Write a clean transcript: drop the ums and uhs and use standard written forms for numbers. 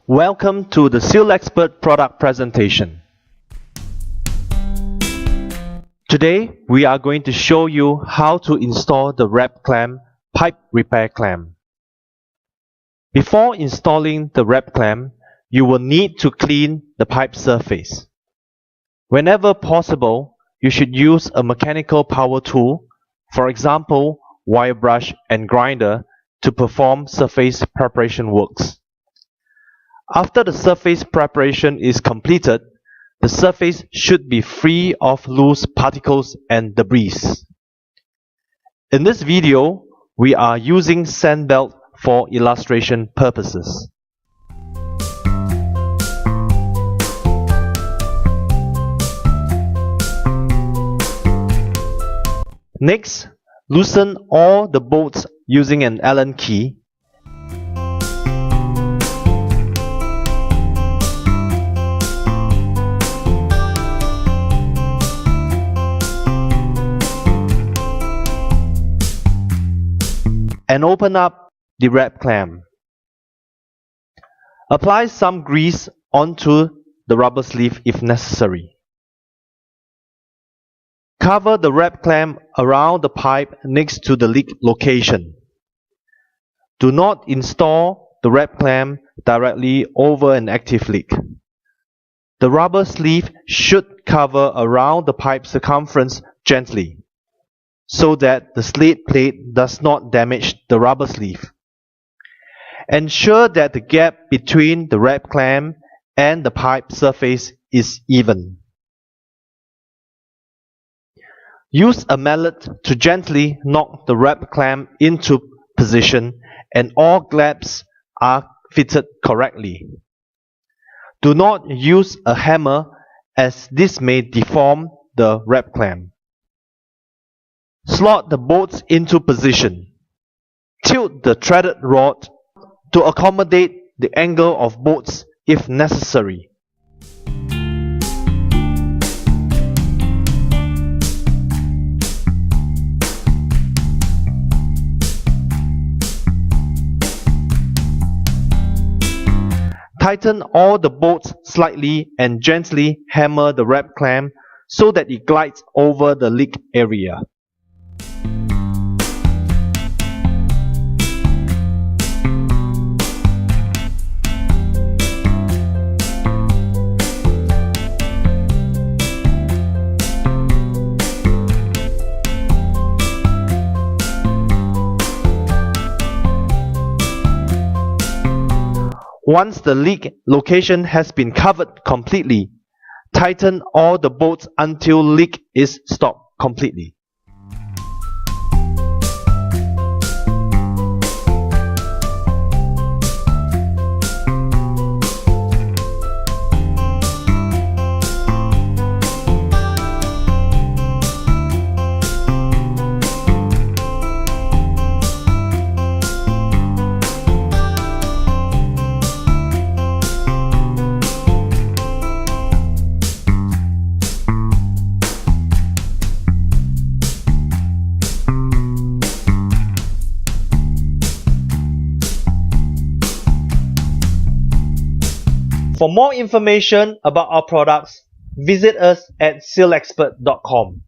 Welcome to the Seal Expert product presentation. Today we are going to show you how to install the wrap clamp pipe repair clamp. Before installing the wrap clamp, you will need to clean the pipe surface. Whenever possible, you should use a mechanical power tool, for example, wire brush and grinder, to perform surface preparation works. After the surface preparation is completed, the surface should be free of loose particles and debris. In this video, we are using sand belt for illustration purposes. Next, loosen all the bolts using an Allen key. And open up the wrap clamp. Apply some grease onto the rubber sleeve if necessary. Cover the wrap clamp around the pipe next to the leak location. Do not install the wrap clamp directly over an active leak. The rubber sleeve should cover around the pipe circumference gently, so that the slate plate does not damage the rubber sleeve. Ensure that the gap between the wrap clamp and the pipe surface is even. Use a mallet to gently knock the wrap clamp into position and all gaps are fitted correctly. Do not use a hammer as this may deform the wrap clamp. Slot the bolts into position. Tilt the threaded rod to accommodate the angle of bolts if necessary. Tighten all the bolts slightly and gently hammer the wrap clamp so that it glides over the leak area. Once the leak location has been covered completely, tighten all the bolts until leak is stopped completely. For more information about our products, visit us at sealexpert.com.